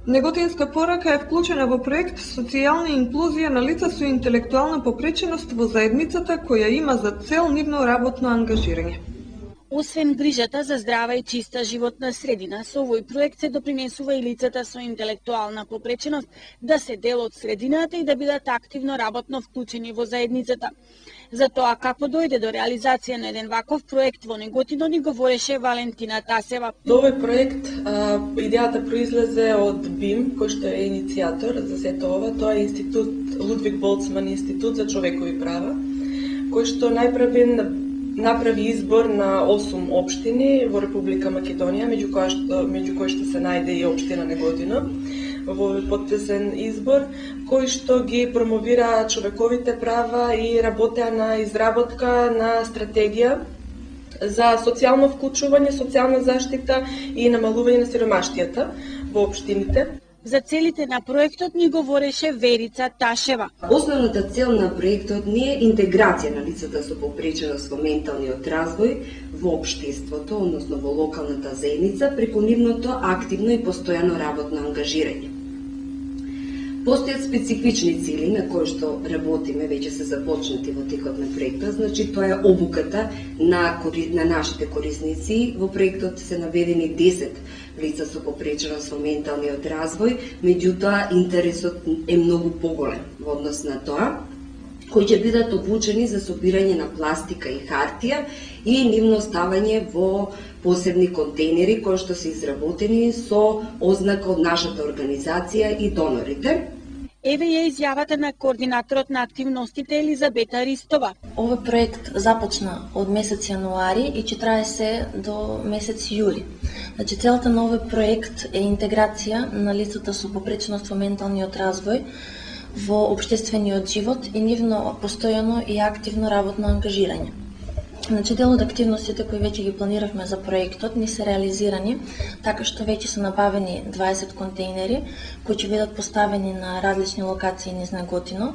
Неготинска порака е вклучена во проект Социјална инклузија на лица со интелектуална попреченост во заедницата, која има за цел нивно работно ангажирање. Освен грижата за здрава и чиста животна средина, со овој проект се допринесува и лицата со интелектуална попреченост да се дел од средината и да бидат активно работно вклучени во заедницата. За тоа како дојде до реализација на еден ваков проект во Неготино ни говореше Валентина Тасева. До овој проект идејата произлезе од БИМ, кој што е иницијатор за сето ова. Тоа е институт Лудвиг Болцман институт за човекови права, кој што направи избор на 8 општини во Република Македонија, меѓу кои што се најде и општина Неготино, во потписен избор, кој што ги промовира човековите права и работеа на изработка на стратегија за социјално вклучување, социјална заштита и намалување на сиромаштијата во општините. За целите на проектот ни говореше Верица Ташева. Основната цел на проектот не е интеграција на лицата со попреченост во менталниот развој во општеството, односно во локалната заедница, преку нивното активно и постојано работно ангажирање. Постојат специфични цели на кои што работиме, веќе се започнати во текот на проектот, значи тоа е обуката на нашите корисници. Во проектот се наведени 10 лица со попреченост во менталниот развој, меѓутоа интересот е многу поголем во однос на тоа, кои ќе бидат обучени за собирање на пластика и хартија и нивно ставање во посебни контейнери кои што се изработени со ознака од нашата организација и донорите. Еве ја изјавата на координаторот на активностите Елизабета Ристова. Овој проект започна од месец јануари и ќе трае се до месец јули. Значи, целата на овој проект е интеграција на лицата со попреченост во менталниот развој во општествениот живот и нивно постојано и активно работно ангажирање. Значи, дел од активностите кои веќе ги планиравме за проектот ни се реализирани, така што веќе се набавени 20 контейнери кои ќе бидат поставени на различни локации низ Неготино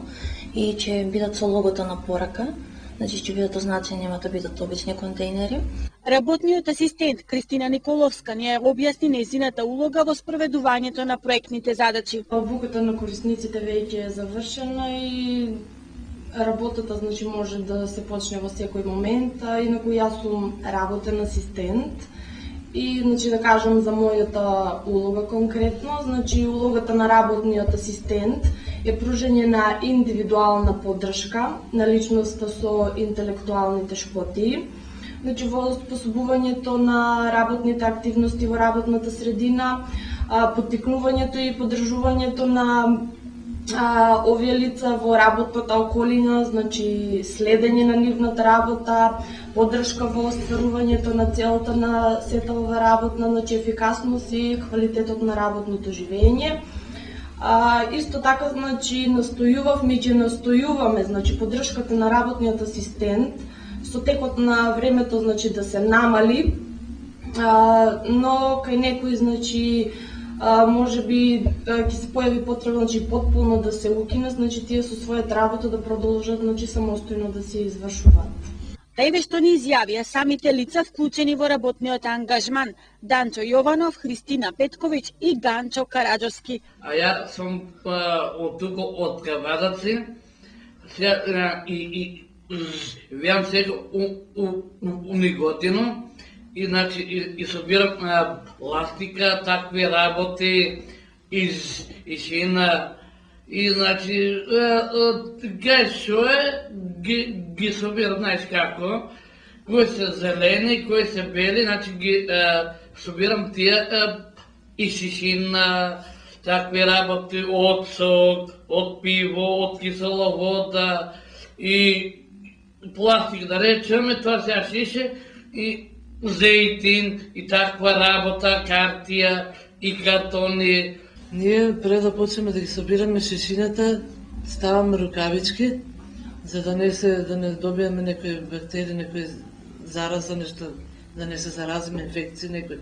и ќе бидат со логото на порака, значи ќе бидат означени, нема да бидат обични контейнери. Работниот асистент Кристина Николовска ни објасни нејзината улога во спроведувањето на проектните задачи. Обуката на корисниците веќе е завршена и работата, значи, може да се почне во секој момент, инаку јас сум работен асистент и, значи, да кажам за мојата улога конкретно, значи улогата на работниот асистент е пружење на индивидуална поддршка на личноста со интелектуални тешкоти, значи во способувањето на работните активности во работната средина, поттикнувањето и поддржувањето на овие лица во работната околина, значи следење на нивната работа, поддршка во остварувањето на целта на сетова работна, значи ефикасност и квалитетот на работното живење. Исто така, значи, настојувавме и ќе настојуваме, значи, поддршката на работниот асистент со текот на времето, значи, да се намали, но кај некои, значи, може би ќе се појави потреба, значи, потполно да се укине, значи тие со својата работа да продолжат, значи, самостојно да се извршуваат. Еве што ни изјавија самите лица вклучени во работниот ангажман: Данчо Јованов, Христина Петковиќ и Ганчо Караџовски. Ја сум од тука од Кавадаци и вијам сега у Неготино. И, значи, и собирам пластика, такви работи, из шина, и, значи, што е, ги собирам, знаеш како, кои се зелени, кои се бели, значи, ги собирам тие из шина, такви работи, од сок, од пиво, од кисела вода, и пластик, да речеме, тоа се шише, и зејтин и таква работа, картија и картони. Ние пред да почнеме да ги собираме шишината, ставаме рукавички, за да не добиеме некои бактерии, некои зараза, нешто, да не се заразиме инфекции, некои.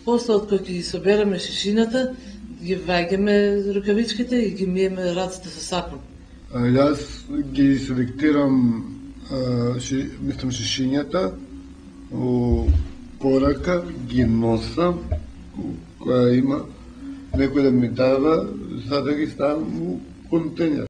После од кога ги собераме шишината, ги ваѓаме рукавичките и ги миеме раците со сапун. Јас ги селектирам шишињата у порака, ги носам, која има некој да ми дава за да ги ставам у контенер.